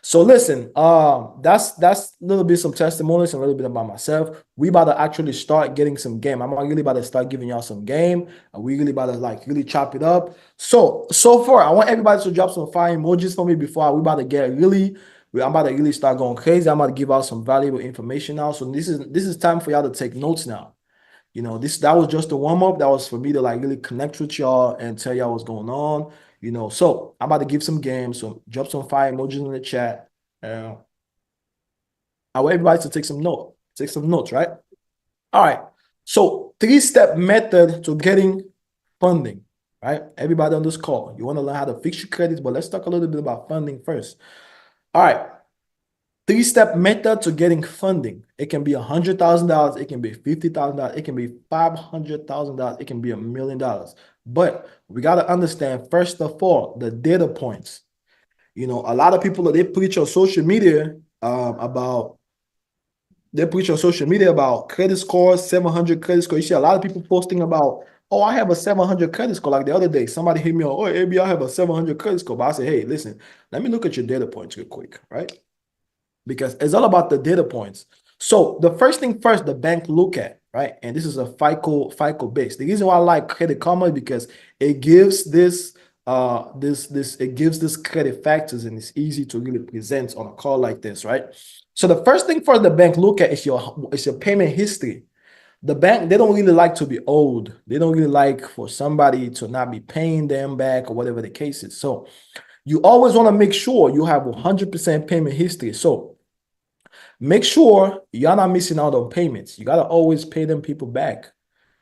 So listen, that's a little bit some testimonies and a little bit about myself. We about to actually start getting some game. I'm really about to start giving y'all some game. And we really about to like really chop it up. So far, I want everybody to drop some fire emojis for me before we about to get really. I'm about to really start going crazy. I'm about to give out some valuable information now. So this is time for y'all to take notes now. That was just a warm up. That was for me to like really connect with y'all and tell y'all what's going on. So I'm about to give some games. So drop some fire emojis in the chat. Uh, I want everybody to take some notes, right? All right. So three-step method to getting funding, right? Everybody on this call, you want to learn how to fix your credits, but let's talk a little bit about funding first. All right. Three-step method to getting funding. It can be $100,000. It can be $50,000. It can be $500,000. It can be $1,000,000. But we got to understand, first of all, the data points. A lot of people, they preach on social media about credit scores, 700 credit score. You see a lot of people posting about, oh, I have a 700 credit score. Like the other day, somebody hit me on, oh, AB, I have a 700 credit score. But I say, hey, listen, let me look at your data points real quick, right? Because it's all about the data points. So the first thing first, the bank look at, right? And this is a FICO base. The reason why I like Credit Karma is because it gives this credit factors, and it's easy to really present on a call like this, right? So the first thing for the bank look at is your payment history. The bank, they don't really like to be owed. They don't really like for somebody to not be paying them back or whatever the case is. So you always want to make sure you have 100% payment history. So make sure you're not missing out on payments. You got to always pay them people back.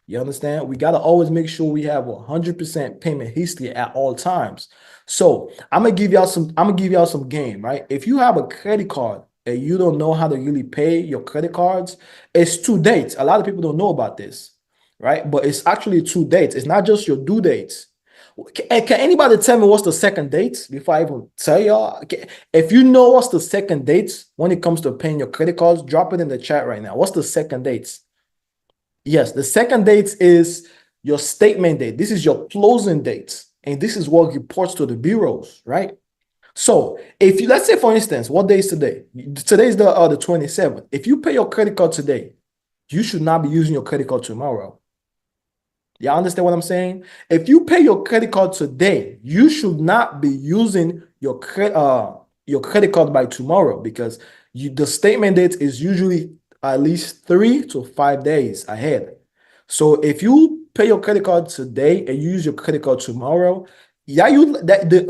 You understand? We got to always make sure we have 100% payment history at all times. So I'm gonna give y'all some game, right? If you have a credit card and you don't know how to really pay your credit cards, it's two dates. A lot of people don't know about this, right? But it's actually two dates. It's not just your due dates. Can anybody tell me what's the second date before I even tell y'all? If you know what's the second date when it comes to paying your credit cards, drop it in the chat right now. What's the second date? Yes, the second date is your statement date. This is your closing date. And this is what reports to the bureaus, right? So if you, let's say for instance, what day is today? Today is the 27th. If you pay your credit card today, you should not be using your credit card tomorrow. Y'all understand what I'm saying? If you pay your credit card today, you should not be using your credit card by tomorrow, because the statement date is usually at least 3 to 5 days ahead. So if you pay your credit card today and you use your credit card tomorrow, yeah,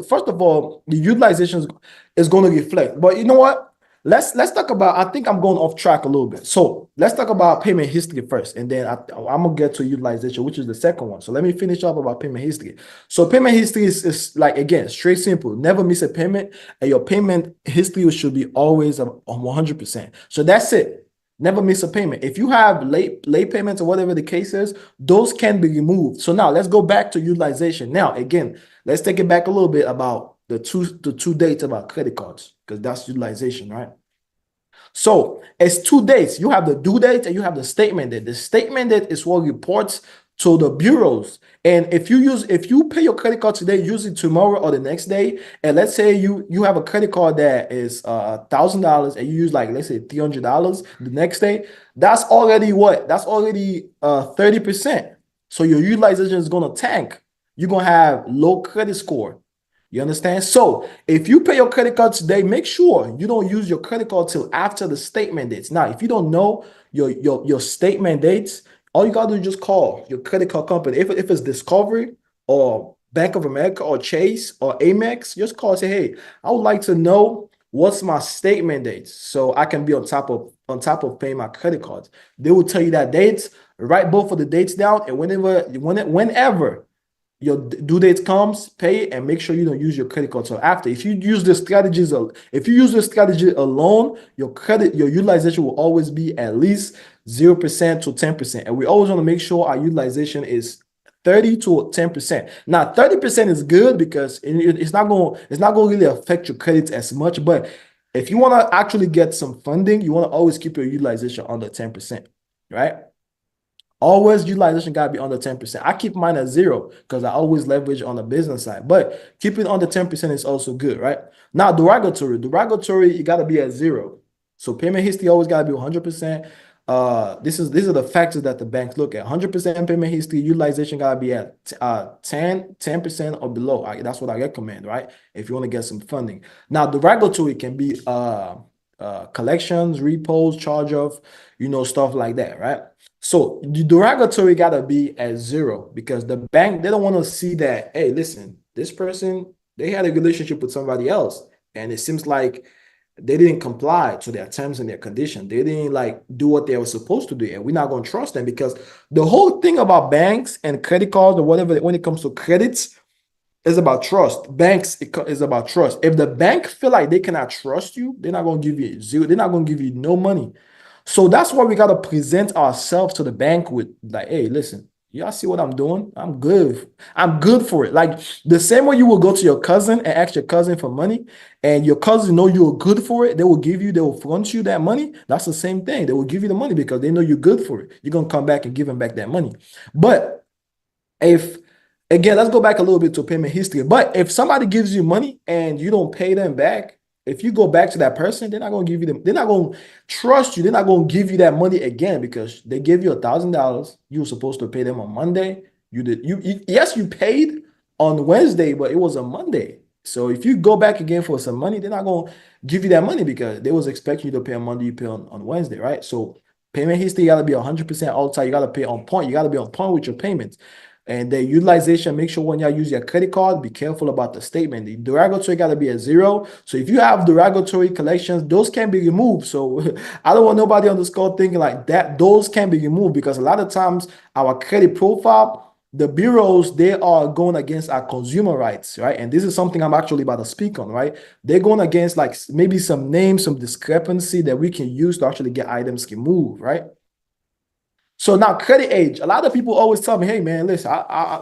first of all, the utilization is going to reflect. But you know what? Let's talk about. I think I'm going off track a little bit. So let's talk about payment history first, and then I'm gonna get to utilization, which is the second one. So let me finish up about payment history. So payment history is like, again, straight simple. Never miss a payment, and your payment history should be always on 100%. So that's it. Never miss a payment. If you have late payments or whatever the case is, those can be removed. So now let's go back to utilization. Now again, let's take it back a little bit about the two dates about credit cards, because that's utilization, right? So it's 2 dates. You have the due date and you have the statement date. The statement date is what reports to the bureaus. And if you pay your credit card today, use it tomorrow or the next day. And let's say you have a credit card that is $1,000 and you use, like, let's say $300 the next day. That's already what? That's already 30%. So your utilization is gonna tank. You're gonna have low credit score. You understand? So if you pay your credit card today, make sure you don't use your credit card till after the statement dates. Now, if you don't know your statement dates, all you gotta do is just call your credit card company. If it's Discovery or Bank of America or Chase or Amex, just call and say, hey, I would like to know what's my statement dates so I can be on top of paying my credit cards. They will tell you that dates. Write both of the dates down, and whenever your due date comes, pay it, and make sure you don't use your credit card. So after, if you use the strategy alone, your utilization will always be at least 0% to 10%. And we always want to make sure our utilization is 30 to 10%. Now, 30% is good because it's not going to really affect your credits as much. But if you want to actually get some funding, you want to always keep your utilization under 10%, right? Always utilization gotta be under 10%. I keep mine at zero because I always leverage on the business side. But keeping under 10% is also good, right? Now, derogatory, you gotta be at zero. So payment history always gotta be 100%. These are the factors that the banks look at. 100% payment history, utilization gotta be at 10% or below. That's what I recommend, right? If you want to get some funding. Now, derogatory can be collections, repos, charge off, stuff like that, right? So the derogatory gotta be at zero because the bank, they don't want to see that, hey, listen, this person, they had a relationship with somebody else, and it seems like they didn't comply to their terms and their condition. They didn't like do what they were supposed to do, and we're not going to trust them because the whole thing about banks and credit cards or whatever, when it comes to credits, is about trust. Banks is about trust. If the bank feel like they cannot trust you, they're not going to give you zero. They're not going to give you no money. So that's why we got to present ourselves to the bank with like, hey, listen, y'all see what I'm doing? I'm good. I'm good for it. Like the same way you will go to your cousin and ask your cousin for money, and your cousin know you're good for it, they will front you that money. That's the same thing. They will give you the money because they know you're good for it. You're gonna come back and give them back that money. But if again, let's go back a little bit to payment history. But if somebody gives you money and you don't pay them back, if you go back to that person, they're not gonna give you them. They're not gonna trust you. They're not gonna give you that money again because they gave you $1,000. You were supposed to pay them on Monday. You did. Yes, you paid on Wednesday, but it was a Monday. So if you go back again for some money, they're not gonna give you that money because they was expecting you to pay on Monday. You pay on Wednesday, right? So payment history gotta be 100% all the time. You gotta pay on point. You gotta be on point with your payments. And the utilization, make sure when y'all use your credit card, be careful about the statement. The derogatory got to be at zero. So if you have derogatory collections, those can be removed. So I don't want nobody on the call thinking like that. Those can be removed because a lot of times our credit profile, the bureaus, they are going against our consumer rights, right? And this is something I'm actually about to speak on, right? They're going against like maybe some names, some discrepancy that we can use to actually get items removed, right? So now credit age. A lot of people always tell me, "Hey man, listen,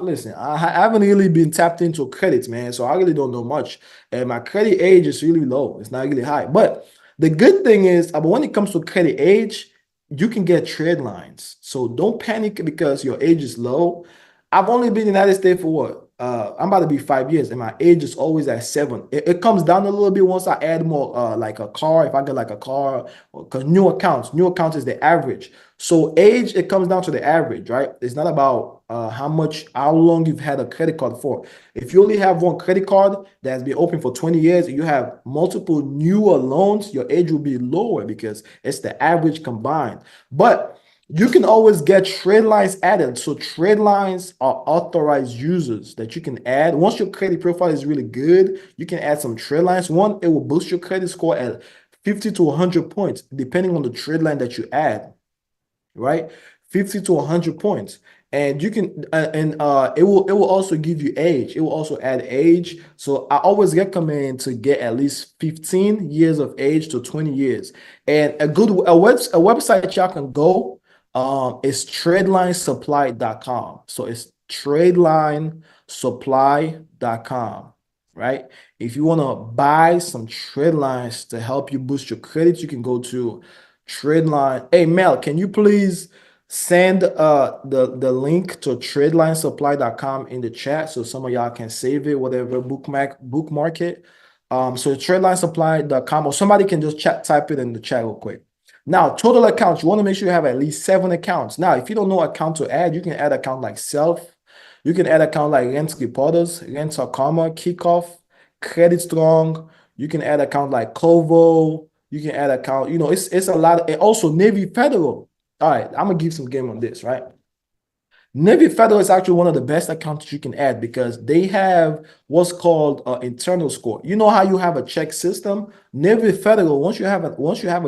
listen. I haven't really been tapped into credits, man. So I really don't know much, and my credit age is really low. It's not really high. But the good thing is, but when it comes to credit age, you can get trade lines. So don't panic because your age is low. I've only been in the United States for what? I'm about to be 5 years, and my age is always at 7. It comes down a little bit once I add more, like a car. If I get like a car, because new accounts is the average. So age, it comes down to the average, right? It's not about how long you've had a credit card for. If you only have one credit card that's been open for 20 years, and you have multiple newer loans, your age will be lower because it's the average combined. But you can always get trade lines added. So trade lines are authorized users that you can add. Once your credit profile is really good, you can add some trade lines. One, it will boost your credit score at 50 to 100 points, depending on the trade line that you add, right? 50 to 100 points. And you can it will also give you age. It will also add age. So I always recommend to get at least 15 years of age to 20 years. And a website y'all can go is tradelinesupply.com. So it's tradelinesupply.com, right? If you want to buy some trade lines to help you boost your credit, you can go to Tradeline. Hey Mel, can you please send the link to tradelinesupply.com in the chat so some of y'all can save it, whatever, bookmark it. So tradelinesupply.com, or somebody can just type it in the chat real quick. Now, total accounts, you want to make sure you have at least 7 accounts. Now, if you don't know account to add, you can add account like Self. You can add account like Rent Reporters, Rent Karma, Kickoff, Credit Strong. You can add account like Kovo. You can add account, it's a lot. And also Navy Federal. All right, I'm gonna give some game on this, right? Navy Federal is actually one of the best accounts you can add because they have what's called internal score. You know how you have a check system? Navy Federal, once you have a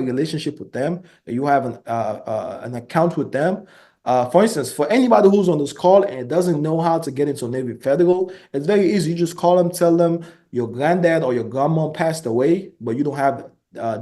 relationship with them, you have an account with them. For instance, for anybody who's on this call and doesn't know how to get into Navy Federal, it's very easy. You just call them, tell them your granddad or your grandma passed away, but you don't have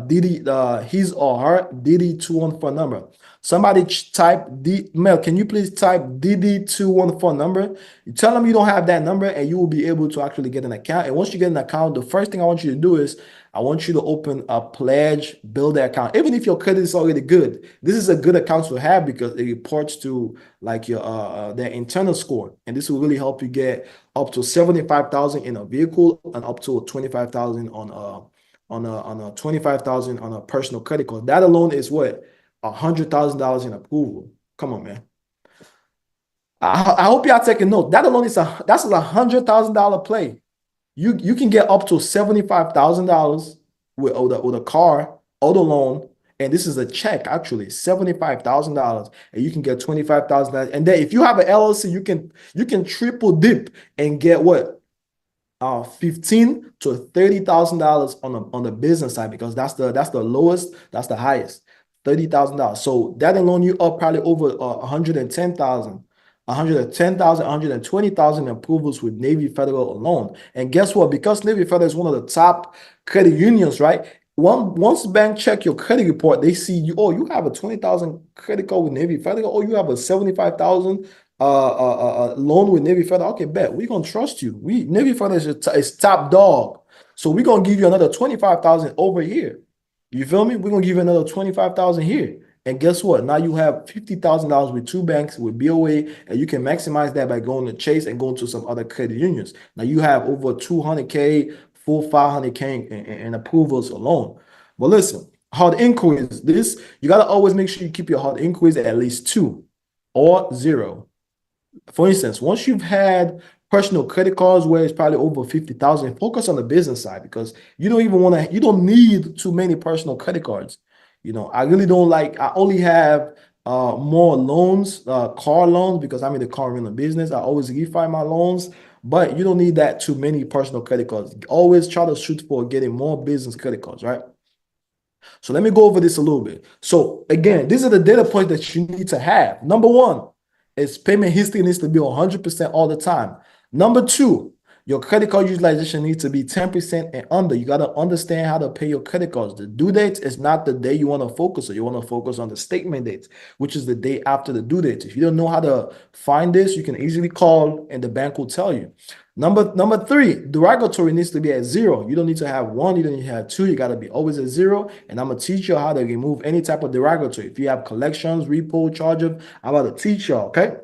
Diddy, his or her Diddy 214 phone number. Somebody type Mel, can you please type Diddy 214 phone number? You tell them you don't have that number, and you will be able to actually get an account. And once you get an account, the first thing I want you to do is I want you to open a pledge builder account. Even if your credit is already good, this is a good account to have because it reports to like your their internal score, and this will really help you get up to 75,000 in a vehicle and up to 25,000 on a 25,000 on a personal credit card. That alone is what, $100,000 in approval. Come on, man. I hope y'all taking note. That alone is that's $100,000 play. You can get up to $75,000 with a car auto loan, and this is a check actually, $75,000, and you can get $25,000. And then if you have an LLC, you can triple dip and get what, $15,000 to $30,000 on the business side, because that's the lowest, that's the highest, $30,000. So that alone you up probably over 110,000. 120,000 approvals with Navy Federal alone. And guess what? Because Navy Federal is one of the top credit unions, right? Once bank check your credit report, they see you, oh, you have a 20,000 credit card with Navy Federal, oh, you have a 75,000 loan with Navy Federal. Okay, bet we're gonna trust you. Navy Federal is top dog, so we're gonna give you another 25,000 over here. You feel me? We're gonna give you another 25,000 here. And guess what? Now you have $50,000 with two banks with BOA, and you can maximize that by going to Chase and going to some other credit unions. Now you have over 200K, full 500K in approvals alone. But listen, hard inquiries. This you gotta always make sure you keep your hard inquiries at least 2 or 0. For instance, once you've had personal credit cards where it's probably over 50,000, focus on the business side, because you don't need too many personal credit cards. I really don't like, I only have more loans, car loans, because I'm in the car rental business. I always refi my loans, but you don't need that too many personal credit cards. Always try to shoot for getting more business credit cards, right? So let me go over this a little bit. So again, these are the data points that you need to have. Number one is payment history needs to be 100% all the time. Number two, your credit card utilization needs to be 10% and under. You got to understand how to pay your credit cards. The due date is not the day you want to focus on. You want to focus on the statement date, which is the day after the due date. If you don't know how to find this, you can easily call and the bank will tell you. Number three, derogatory needs to be at 0. You don't need to have 1. You don't need to have 2. You got to be always at 0. And I'm going to teach you how to remove any type of derogatory. If you have collections, repo, charge-off, I'm about to teach you, okay?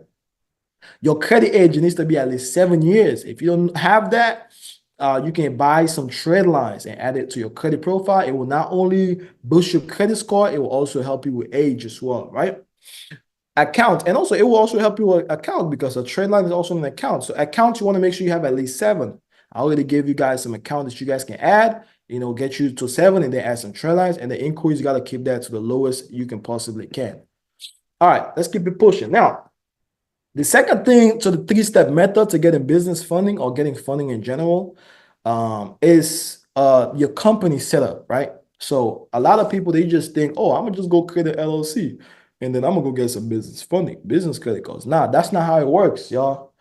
Your credit age needs to be at least 7 years. If you don't have that, you can buy some trade lines and add it to your credit profile. It will not only boost your credit score, it will also help you with age as well, right? Account, and also it will also help you with account, because a trade line is also an account. So account, you want to make sure you have at least 7. I already gave you guys some accounts that you guys can add, get you to 7, and then add some trade lines. And the inquiries, you got to keep that to the lowest you can possibly can. All right, let's keep it pushing. Now, the second thing to the 3-step method to getting business funding or getting funding in general is your company setup, right? So a lot of people, they just think, oh, I'm gonna just go create an LLC and then I'm gonna go get some business funding, business credit cards. Nah, that's not how it works, y'all.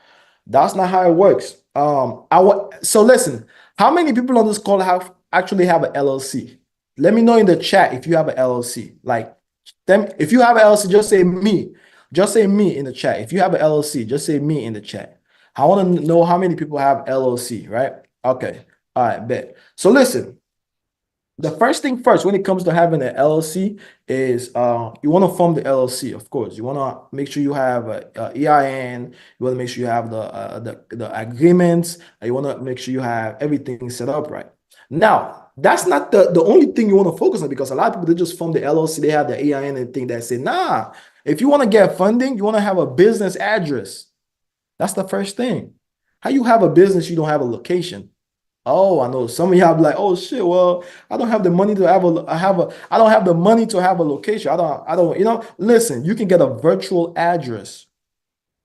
That's not how it works. So listen, how many people on this call actually have an LLC? Let me know in the chat if you have an LLC. Like, if you have an LLC, just say me. Just say me in the chat. If you have an LLC, just say me in the chat. I want to know how many people have LLC, right? Okay. All right, bet. So listen, the first thing first, when it comes to having an LLC is you want to form the LLC, of course. You want to make sure you have a EIN. You want to make sure you have the agreements. You want to make sure you have everything set up right. Now, that's not the only thing you want to focus on, because a lot of people, they just form the LLC, they have the EIN and think that say, nah, if you want to get funding, you want to have a business address. That's the first thing. How you have a business, you don't have a location? Oh, I know some of y'all be like, oh shit, well, I don't have the money to have I don't have the money to have a location. I don't, listen, you can get a virtual address,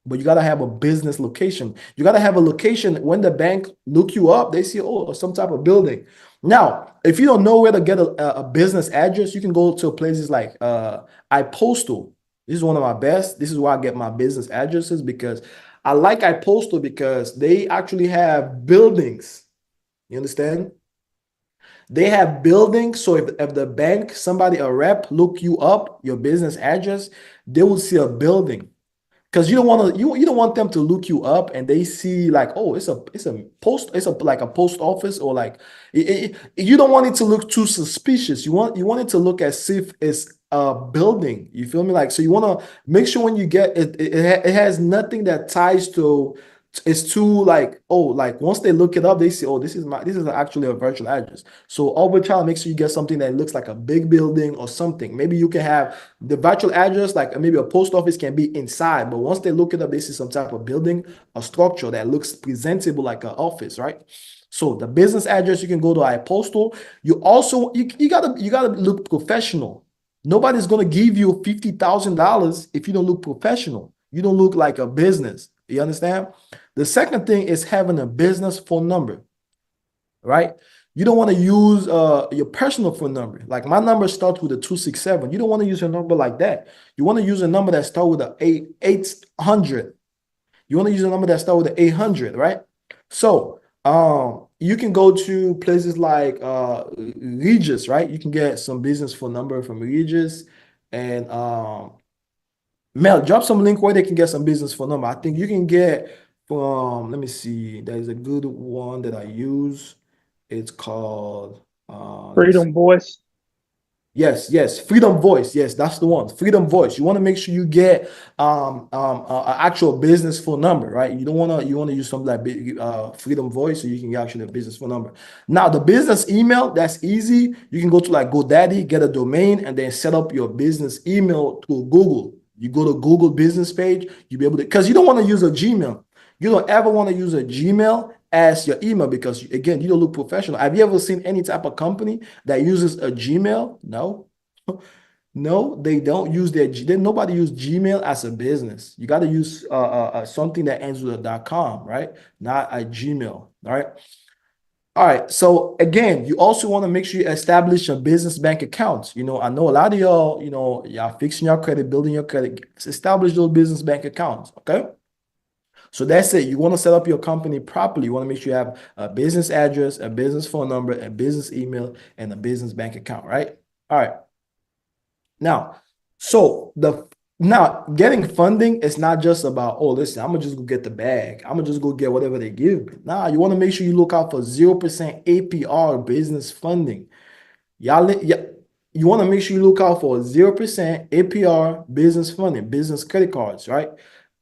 but you got to have a business location. You got to have a location. When the bank look you up, they see, oh, some type of building. Now, if you don't know where to get a business address, you can go to places like iPostal. This is one of my best. This is where I get my business addresses, because I like iPostal because they actually have buildings. You understand? They have buildings. So if the bank, somebody, a rep, look you up, your business address, they will see a building. Because you don't want them to look you up and they see like, oh, it's a like a post office, or like you don't want it to look too suspicious. You want it to look as if it's a building. You feel me? Like, so you want to make sure when you get it, it has nothing that ties to, it's too like, oh, like once they look it up, they see, oh, this is actually a virtual address. So over time, make sure you get something that looks like a big building or something. Maybe you can have the virtual address, like maybe a post office can be inside, but once they look it up, they see some type of building, a structure that looks presentable like an office, right? So the business address, you can go to a postal. You also you gotta look professional. Nobody's gonna give you $50,000 if you don't look professional. You don't look like a business. You understand? The second thing is having a business phone number, right? You don't want to use your personal phone number. Like my number starts with a 267. You don't want to use a number like that. You want to use a number that starts with a 800. You want to use a number that starts with a 800, right? So you can go to places like Regis, right? You can get some business phone number from Regis, and Mel, drop some link where they can get some business phone number. I think you can get from, let me see, there's a good one that I use. It's called, let me see. Freedom Voice. Yes, Freedom Voice. Yes, that's the one. Freedom Voice. You want to make sure you get an actual business phone number, right? You want to use something like Freedom Voice, so you can get actually a business phone number. Now the business email, that's easy. You can go to like GoDaddy, get a domain, and then set up your business email to Google. You go to Google business page, you'll be able to, because you don't want to use a Gmail. You don't ever want to use a Gmail as your email, because again, you don't look professional. Have you ever seen any type of company that uses a Gmail? No. No, they don't use nobody use Gmail as a business. You got to use something that ends with a .com, right? Not a Gmail. All right. All right. So again, you also want to make sure you establish a business bank account. I know a lot of y'all, y'all fixing your credit, building your credit. Establish those business bank accounts. Okay. So that's it. You want to set up your company properly. You want to make sure you have a business address, a business phone number, a business email, and a business bank account, right? All right. Now, so now getting funding is not just about, oh, listen, I'm gonna just go get the bag. I'm gonna just go get whatever they give me. Nah, you want to make sure you look out for 0% APR business funding. Yeah, you want to make sure you look out for 0% APR business funding, business credit cards, right?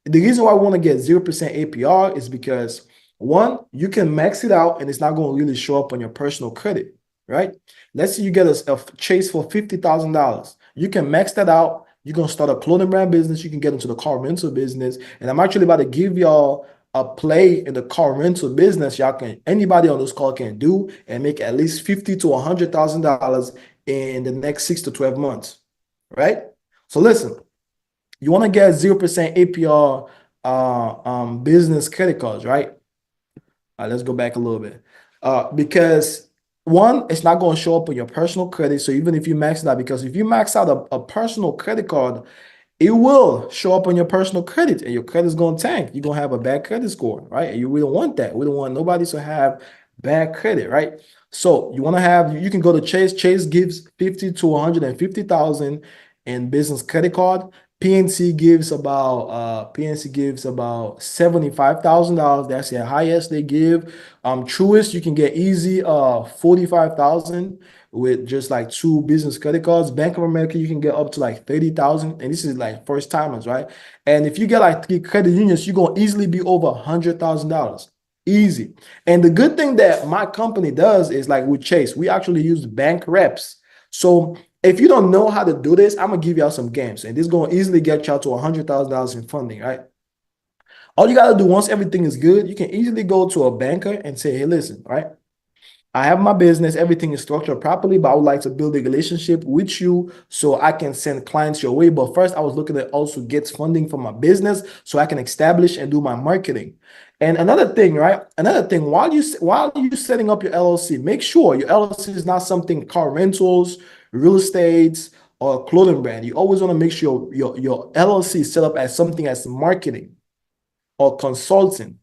The reason why I want to get 0% APR is because, one, you can max it out and it's not going to really show up on your personal credit, right? Let's say you get a chase for $50,000. You can max that out. You can start a clothing brand business. You can get into the car rental business. And I'm actually about to give y'all a play in the car rental business. Anybody on this call can do and make at least $50,000 to $100,000 in the next 6 to 12 months, right? So listen. You want to get 0% APR business credit cards, right? All right, let's go back a little bit. Because one, it's not going to show up on your personal credit. So even if you max it out, because if you max out a personal credit card, it will show up on your personal credit and your credit's going to tank. You're going to have a bad credit score, right? And we don't want that. We don't want nobody to have bad credit, right? So you want to have, you can go to Chase. Chase gives 50 to 150,000 in business credit card. PNC gives about $75,000. That's the highest they give. Truist, you can get easy 45,000 with just like 2 business credit cards. Bank of America, you can get up to like 30,000, and this is like first timers, right? And if you get like 3 credit unions, you're gonna easily be over $100,000. Easy. And the good thing that my company does is, like with Chase, we actually use bank reps. So if you don't know how to do this, I'm gonna give y'all some games, and this is gonna easily get y'all to $100,000 in funding, right? All you gotta do once everything is good, you can easily go to a banker and say, hey, listen, right? I have my business, everything is structured properly, but I would like to build a relationship with you so I can send clients your way. But first, I was looking to also get funding for my business so I can establish and do my marketing. And another thing, right? Another thing, while you setting up your LLC, make sure your LLC is not something car rentals, real estate, or clothing brand. You always want to make sure your LLC is set up as something as marketing or consulting,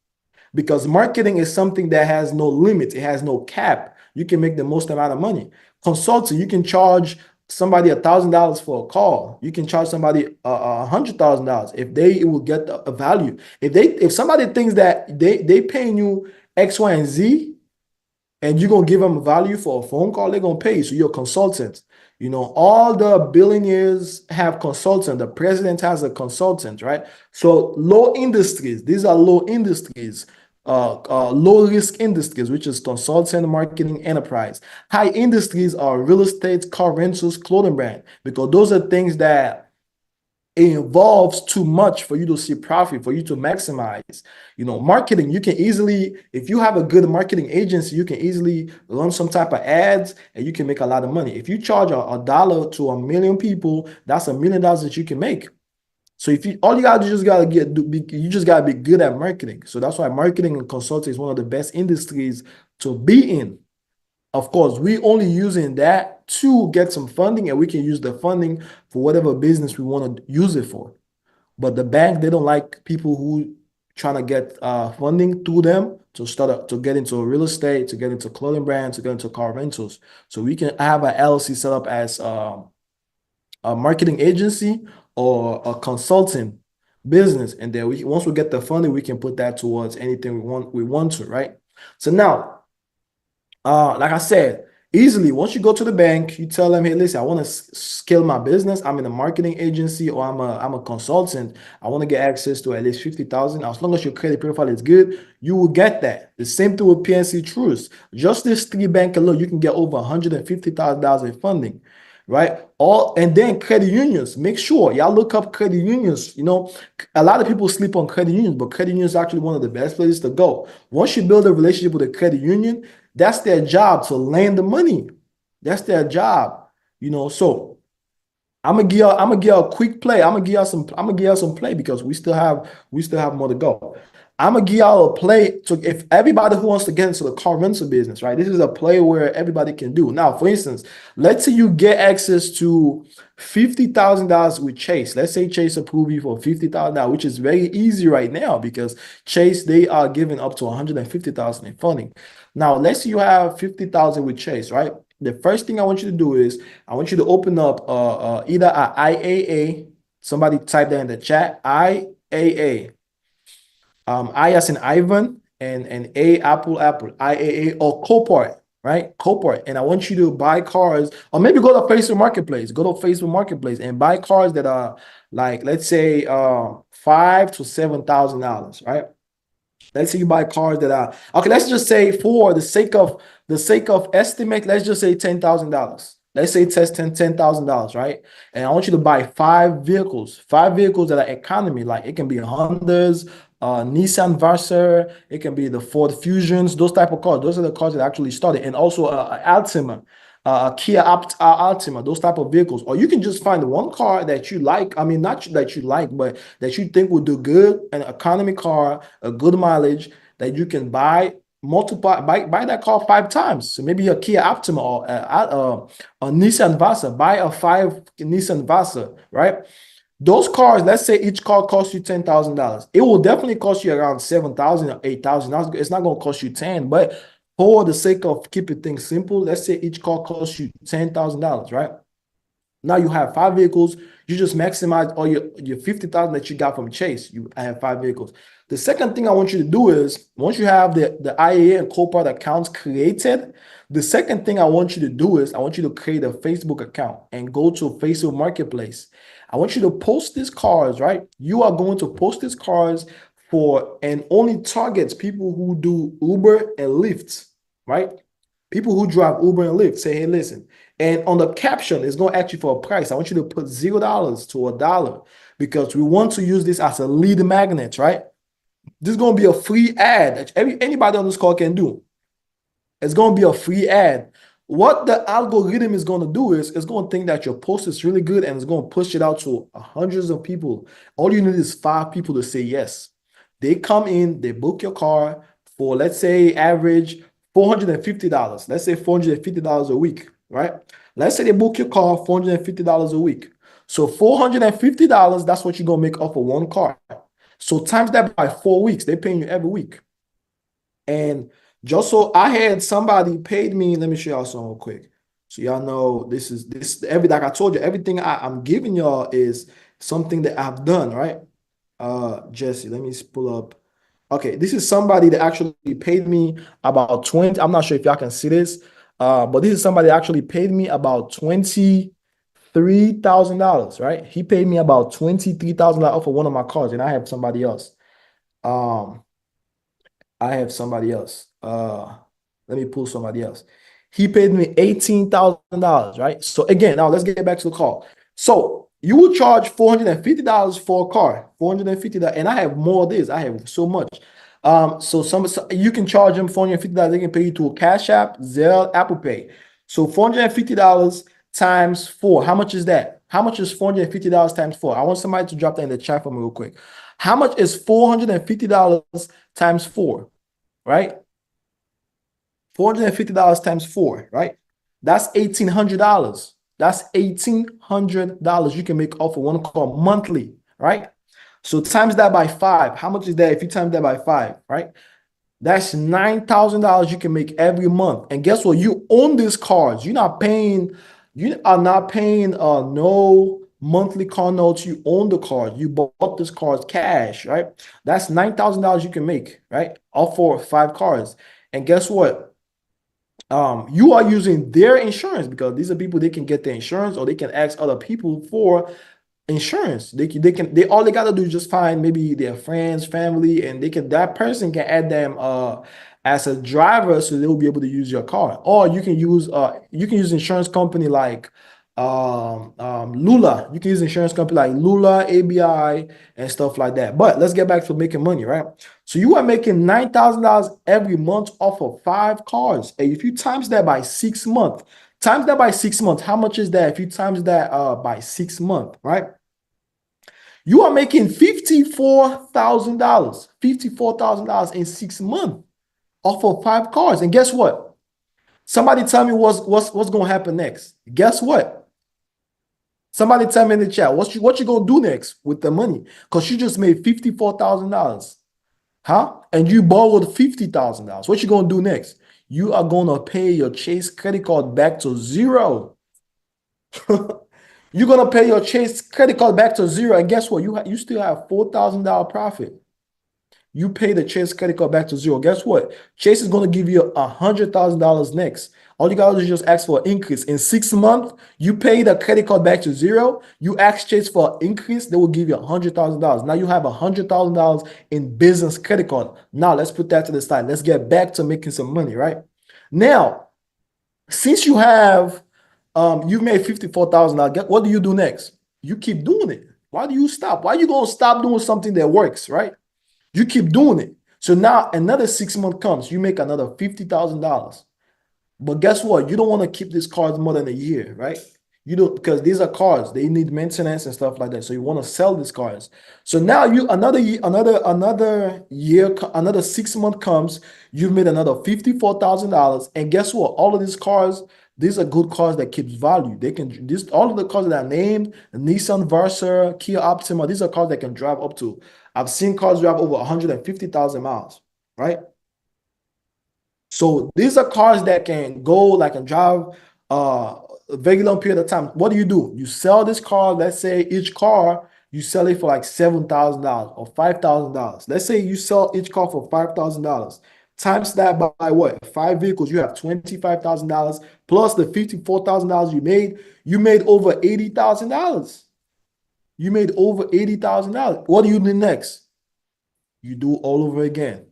because marketing is something that has no limit, it has no cap. you can make the most amount of money. Consulting, you can charge somebody $1,000 for a call. You can charge somebody $100,000 if they will get a value. If somebody thinks that they paying you X, Y, and Z, and you're gonna give them a value for a phone call, they're gonna pay you. So you're a consultant. You know, all the billionaires have consultant. The president has a consultant, right? So low industries, these are low industries, low risk industries, which is consultant, marketing, enterprise. High industries are real estate, car rentals, clothing brand, because those are things that it involves too much for you to see profit, for you to maximize. You know, marketing, you can easily, if you have a good marketing agency, you can easily run some type of ads and you can make a lot of money. If you charge a dollar to 1 million people, that's $1 million that you can make. So if you, all you gotta do, you just gotta be good at marketing. So that's why marketing and consulting is one of the best industries to be in. Of course, we only using that to get some funding, and we can use the funding for whatever business we want to use it for. But the bank, they don't like people who trying to get funding through them to get into real estate, to get into clothing brands, to get into car rentals. So we can have an LLC set up as a marketing agency or a consulting business, and then once we get the funding, we can put that towards anything we want to, right? So now, like I said, easily, once you go to the bank, you tell them, hey, listen, I want to scale my business. I'm in a marketing agency, or I'm a consultant. I want to get access to at least 50,000. As long as your credit profile is good, you will get that. The same thing with PNC Truist. Just this 3 bank alone, you can get over $150,000 in funding, right? And then credit unions. Make sure y'all look up credit unions. You know, a lot of people sleep on credit unions, but credit unions is actually one of the best places to go. Once you build a relationship with a credit union, that's their job, to lend the money. That's their job, you know. So I'm gonna give y'all a quick play. I'm gonna give y'all some play, because we still have more to go. I'm gonna give y'all a play to, if everybody who wants to get into the car rental business, right? This is a play where everybody can do. Now, for instance, let's say you get access to $50,000 with Chase. Let's say Chase approve you for $50,000, which is very easy right now, because Chase, they are giving up to $150,000 in funding. Now, let's say you have 50,000 with Chase, right? The first thing I want you to do is I want you to open up either an IAA. Somebody type that in the chat. IAA. I as in Ivan, and A, Apple, IAA, or Copart, right? Copart. And I want you to buy cars, or maybe go to Facebook Marketplace. Go to Facebook Marketplace and buy cars that are like, let's say, $5,000 to $7,000, right? Let's say you buy cars that are okay. Let's just say, for the sake of estimate, let's just say $10,000. Let's say test $10,000, right? And I want you to buy 5 vehicles that are economy. Like, it can be Hondas, Nissan Versa, it can be the Ford Fusions, those type of cars. Those are the cars that actually started, and also Altima, Kia Altima, those type of vehicles. Or you can just find one car that you like. I mean, not that you like, but that you think would do good, an economy car, a good mileage, that you can buy that car 5 times. So maybe a Kia Optima, or a Nissan Versa. Buy a 5 Nissan Versa, right? Those cars, let's say each car costs you $10,000. It will definitely cost you around $7,000 or $8,000. It's not going to cost you 10, but for the sake of keeping things simple, let's say each car costs you $10,000, right? Now you have 5 vehicles. You just maximize all your 50,000 that you got from Chase. I have 5 vehicles. The second thing I want you to do is, once you have the IAA and Copart accounts created, the second thing I want you to do is I want you to create a Facebook account and go to Facebook Marketplace. I want you to post these cars, right? You are going to post these cars for, and only targets people who do Uber and Lyft, right? People who drive Uber and Lyft. Say, hey, listen. And on the caption, it's going to ask you for a price. I want you to put $0 to $1, because we want to use this as a lead magnet, right? This is going to be a free ad that anybody on this call can do. It's going to be a free ad. What the algorithm is going to do is it's going to think that your post is really good, and it's going to push it out to hundreds of people. All you need is 5 people to say yes. They come in, they book your car for, let's say, average $450. Let's say $450 a week, right? Let's say they book your car $450 a week. So $450, that's what you're going to make off of one car. So times that by 4 weeks, they're paying you every week. And Just so I had somebody paid me. Let me show y'all something real quick. So y'all know this every like I told you, everything I'm giving y'all is something that I've done, right? Jesse, let me pull up. Okay, this is somebody that actually paid me about 20. I'm not sure if y'all can see this. But this is somebody that actually paid me about $23,000, right? He paid me about $23,000 for one of my cars, and I have somebody else. Um, I have somebody else. Let me pull somebody else. He paid me $18,000, right? So again, now let's get back to the car. So you would charge $450 for a car, $450, and I have more of this. I have so much. So you can charge them $450. They can pay you to a Cash App, Zelle, Apple Pay. So $450 times four. How much is that? How much is $450 times four? I want somebody to drop that in the chat for me real quick. How much is $450 times four, right? $450 times four, right? That's $1,800. That's $1,800 you can make off of one car monthly, right? So times that by five. How much is that if you times that by five, right? That's $9,000 you can make every month. And guess what? You own these cars. You are not paying no monthly car notes. You own the car. You bought this cars cash, right? That's $9,000 you can make, right? All for five cars. And guess what? You are using their insurance because these are people they can get their insurance or they can ask other people for insurance. They all they gotta do is just find maybe their friends, family, and that person can add them as a driver so they will be able to use your car. Or you can use insurance company like Lula. You can use insurance company like Lula, ABI, and stuff like that. But let's get back to making money, right? So you are making $9,000 every month off of five cars. And if you times that by 6 months, how much is that? If you times that by 6 months, right? You are making $54,000, $54,000 in 6 months off of five cars. And guess what? Somebody tell me what's gonna happen next. Guess what? Somebody tell me in the chat what you gonna do next with the money? Because you just made $54,000, huh? And you borrowed $50,000. What you gonna do next? You are gonna pay your Chase credit card back to zero. You're gonna pay your Chase credit card back to zero, and guess what? You still have $4,000 profit. You pay the Chase credit card back to zero. Guess what? Chase is gonna give you $100,000 next. All you gotta do is just ask for an increase. In 6 months, you pay the credit card back to zero. You ask Chase for an increase, they will give you $100,000. Now you have $100,000 in business credit card. Now let's put that to the side. Let's get back to making some money, right? Now, since you've made $54,000. What do you do next? You keep doing it. Why do you stop? Why are you gonna stop doing something that works, right? You keep doing it. So now another 6 months comes, you make another $50,000. But guess what? You don't want to keep these cars more than a year, right? You don't, because these are cars, they need maintenance and stuff like that. So you want to sell these cars. So now another year, another 6 months comes, you've made another $54,000. And guess what? All of these cars, these are good cars that keeps value. All of the cars that are named, Nissan Versa, Kia Optima, these are cars that can drive up to. I've seen cars drive over 150,000 miles, right? So these are cars that can go like and drive a very long period of time. What do? You sell this car. Let's say each car you sell it for like $7,000 or $5,000. Let's say you sell each car for $5,000. Times that by what? Five vehicles. You have $25,000 plus the $54,000 you made. You made over $80,000. You made over $80,000. What do you do next? You do all over again.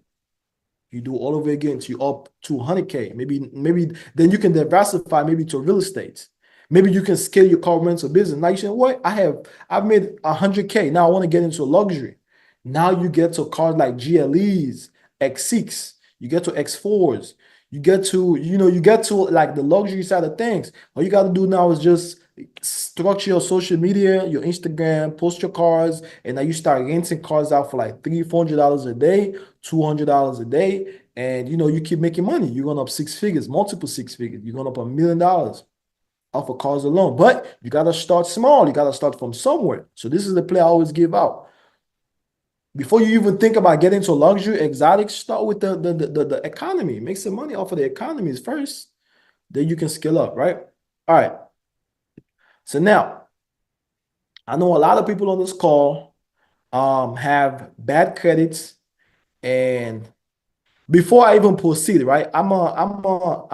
You do all over again to up to 100K. Maybe then you can diversify maybe to real estate. Maybe you can scale your car rental business. Now you say, what? I've made 100K. Now I want to get into luxury. Now you get to cars like GLEs, X6, you get to X4s, you get to like the luxury side of things. All you got to do now is just structure your social media, your Instagram, post your cars, and now you start renting cars out for like $300-$400 a day, $200 a day, and you keep making money. You're going up six figures, multiple six figures. You're going up $1 million off of cars alone. But you gotta start small. You gotta start from somewhere. So this is the play I always give out. Before you even think about getting to luxury exotics, start with the economy. Make some money off of the economies first. Then you can scale up, right? All right. So now I know a lot of people on this call have bad credits, and before I even proceed, right, I'm gonna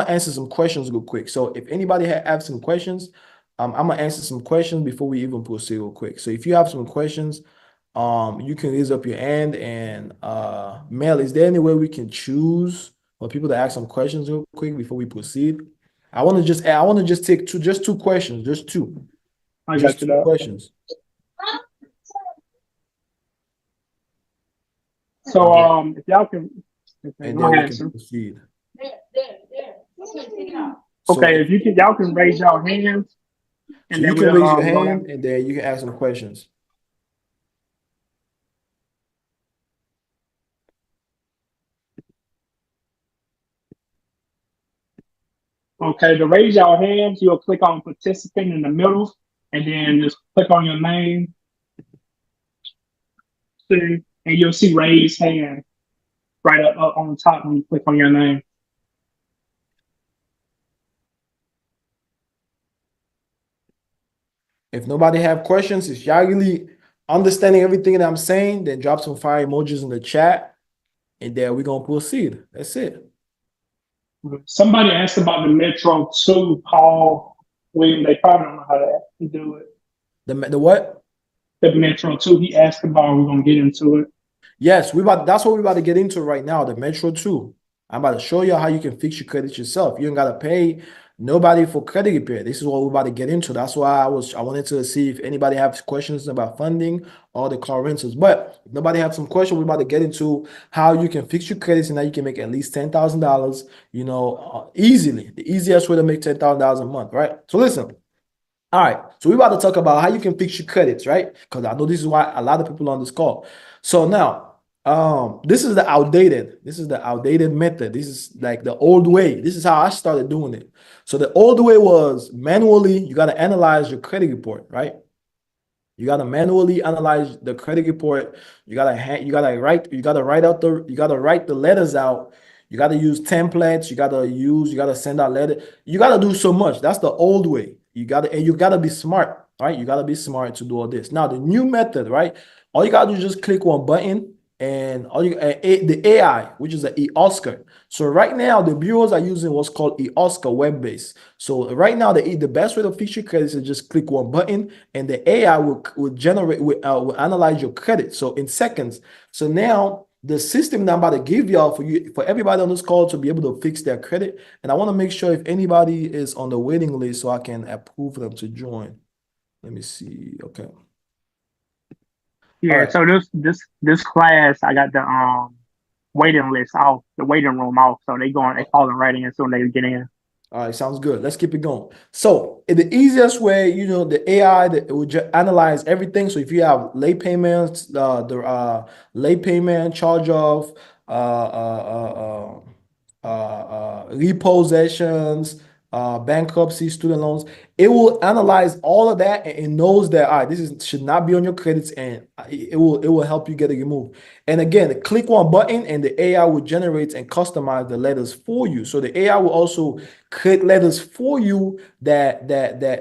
answer some questions real quick. So if anybody have some questions, I'm gonna answer some questions before we even proceed real quick. So if you have some questions, you can raise up your hand. And Mel, is there any way we can choose for people to ask some questions real quick before we proceed? I want to just take two questions, I got just you two though. questions, So and then if y'all can, okay, and go then we ahead, can sir. proceed. Okay, So if you can, y'all can raise y'all hands, so and you then can we'll raise your go down. hand and then you can ask some questions. Okay, to raise your hands, you'll click on participant in the middle, and then just click on your name, see, and you'll see raise hand right up on top when you click on your name. If nobody have questions, if y'all really understanding everything that I'm saying, then drop some fire emojis in the chat, and then we're gonna proceed. That's it. Somebody asked about the Metro 2, Paul William. They probably don't know how to do it. The what? The Metro 2, he asked about, we're going to get into it. Yes, that's what we're about to get into right now, the Metro 2. I'm about to show you how you can fix your credit yourself. You ain't gotta pay nobody for credit repair. This is what we're about to get into. That's why I wanted to see if anybody has questions about funding or the car rentals. But if nobody have some questions, we're about to get into how you can fix your credits and how you can make at least $10,000, easily. The easiest way to make $10,000 a month, right? So listen. All right, so we're about to talk about how you can fix your credits, right? Because I know this is why a lot of people on this call. So now, this is the outdated method. This is like the old way. This is how I started doing it. So the old way was manually, you got to analyze your credit report, right? You gotta manually analyze the credit report. You gotta write the letters out. You gotta use templates. You gotta send out letter. You gotta do so much. That's the old way. You gotta be smart, right? You gotta be smart to do all this. Now the new method, right? All you gotta do is just click one button, and the AI, which is the eOscar. So right now the bureaus are using what's called eOscar web-based. So right now the best way to fix your credits is just click one button, and the AI will analyze your credit. So in seconds. So now the system that I'm about to give y'all for everybody on this call to be able to fix their credit. And I want to make sure if anybody is on the waiting list so I can approve them to join. Let me see. Okay. All Yeah, right. so this class, I got the waiting list off, the waiting room off. So they calling right in as soon as they get in. All right, sounds good. Let's keep it going. So, in the easiest way, the AI that it will analyze everything. So, if you have late payments, the late payment, charge off, repossessions, bankruptcy, student loans, it will analyze all of that, and it knows that should not be on your credits, and it will help you get it removed. And again, click one button, and the AI will generate and customize the letters for you. So the AI will also create letters for you that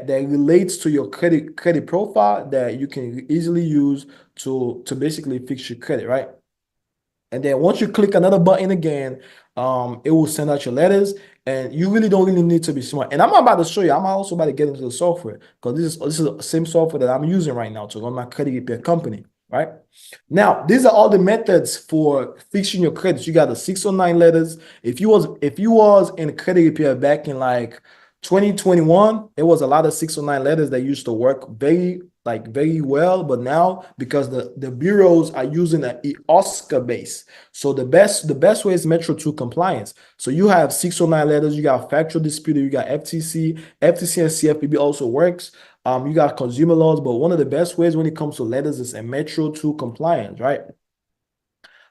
relates to your credit profile that you can easily use to basically fix your credit, right? And then once you click another button again, it will send out your letters, and you really don't really need to be smart. And I'm about to show you. I'm also about to get into the software because this is the same software that I'm using right now to run my credit repair company. Right now, these are all the methods for fixing your credits. You got the 609 letters. If you was in credit repair back in like 2021, it was a lot of 609 letters that used to work very well. But now, because the bureaus are using an Oscar base, so the best way is Metro 2 compliance. So you have 609 letters, you got factual dispute, you got FTC and CFPB also works. You got consumer laws, but one of the best ways when it comes to letters is a Metro 2 compliance, right?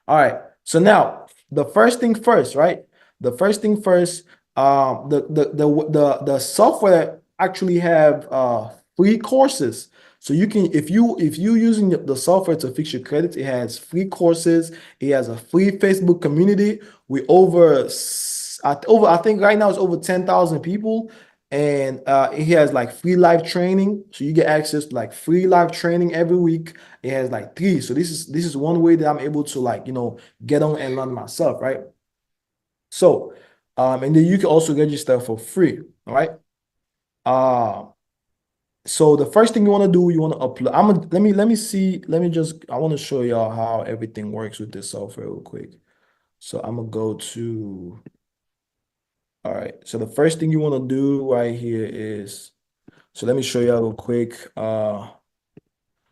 All right. So now the first thing first, right? The first thing first, the software actually have free courses. So you can, if you using the software to fix your credit, it has free courses, it has a free Facebook community with I think right now it's over 10,000 people, and it has like free live training, so you get access to like free live training every week. It has like three, so this is one way that I'm able to like get on and learn myself, right? So, and then you can also register for free, all right? Uh, so the first thing you want to do, you want to upload. Let me see. I want to show y'all how everything works with this software real quick. So I'm gonna go to, all right. So the first thing you want to do right here is, so let me show y'all real quick.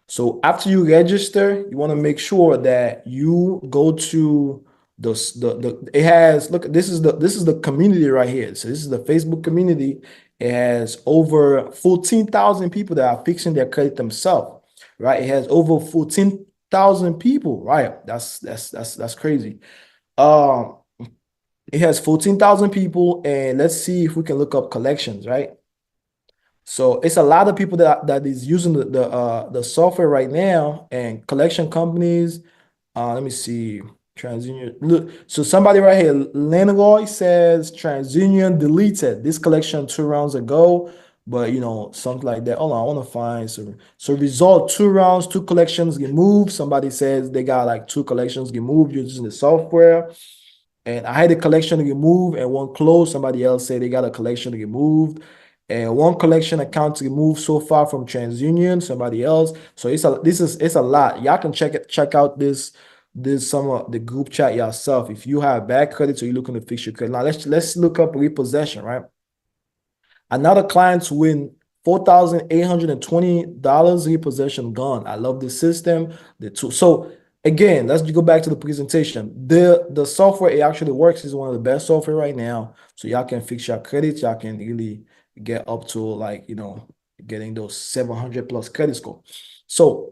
So after you register, you want to make sure that you go to the it has, look, this is the community right here. So this is the Facebook community. It has over 14,000 people that are fixing their credit themselves, right? It has over 14,000 people, right? That's crazy. Um, it has 14,000 people, and let's see if we can look up collections, right? So it's a lot of people that is using the software right now, and collection companies. Let me see. TransUnion. Look, so somebody right here, Leroy says TransUnion deleted this collection 2 rounds ago, but something like that. Hold on, I want to find so result 2 rounds, 2 collections removed. Somebody says they got like 2 collections removed using the software. And I had a collection removed and one closed. Somebody else said they got a collection removed and one collection account removed so far from TransUnion. Somebody else. So it's a lot. Y'all can check out this some of the group chat yourself. If you have bad credit or you're looking to fix your credit. Now let's look up repossession, right? Another client's win $4,820 repossession gone. I love this system. The tool. So again, let's go back to the presentation. The software, it actually works, is one of the best software right now. So y'all can fix your credit. Y'all can really get up to like getting those 700 plus credit score. So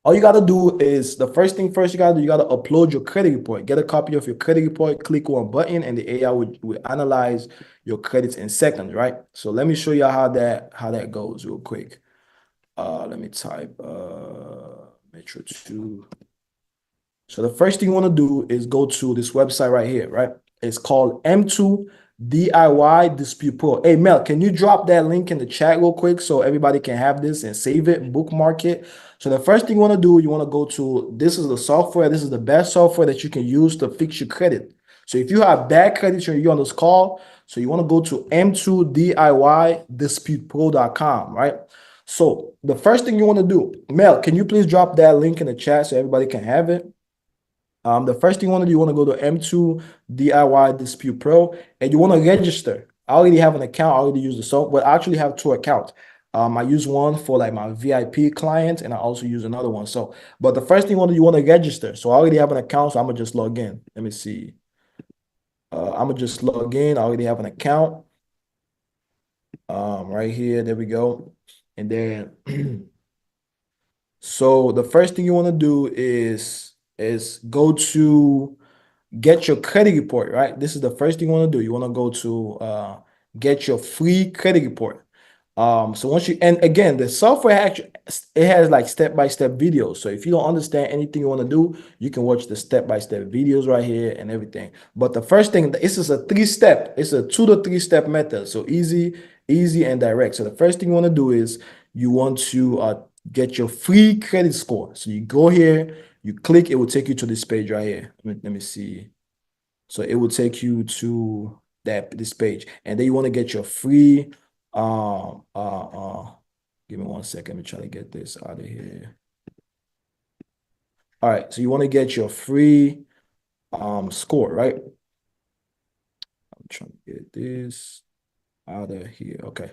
all you gotta do is, the first thing first you gotta do, you gotta upload your credit report. Get a copy of your credit report, click one button, and the AI will analyze your credits in seconds, right? So let me show you how that goes real quick. Let me type Metro 2. So the first thing you want to do is go to this website right here, right? It's called M2 DIY Dispute Pro. Hey, Mel, can you drop that link in the chat real quick so everybody can have this and save it, bookmark it? So the first thing you want to do, you want to go to, this is the software. This is the best software that you can use to fix your credit. So if you have bad credit and you're on this call, so you want to go to m2diydisputePro.com, right? So the first thing you want to do, Mel, can you please drop that link in the chat so everybody can have it? The first thing you want to do, you want to go to M2 DIY Dispute Pro, and you want to register. I already have an account. I already use the software, but I actually have 2 accounts. I use one for like my VIP clients, and I also use another one. So, but the first thing you want to register. So I already have an account, so I'm gonna just log in. Let me see. I'm gonna just log in. I already have an account. Right here, there we go. And then, so the first thing you want to do is go to get your credit report, right? This is the first thing you want to do. You want to go to get your free credit report. So once you, and again, the software actually, it has like step-by-step videos. So if you don't understand anything you want to do, you can watch the step-by-step videos right here and everything. But the first thing, this is a 3-step. It's a 2 to 3-step method. So easy and direct. So the first thing you want to do is you want to get your free credit score. So you go here, you click, it will take you to this page right here. Let me see. So it will take you to this page, and then you want to get your free. Give me 1 second. Let me try to get this out of here. All right, so you want to get your free score, right? I'm trying to get this out of here. Okay.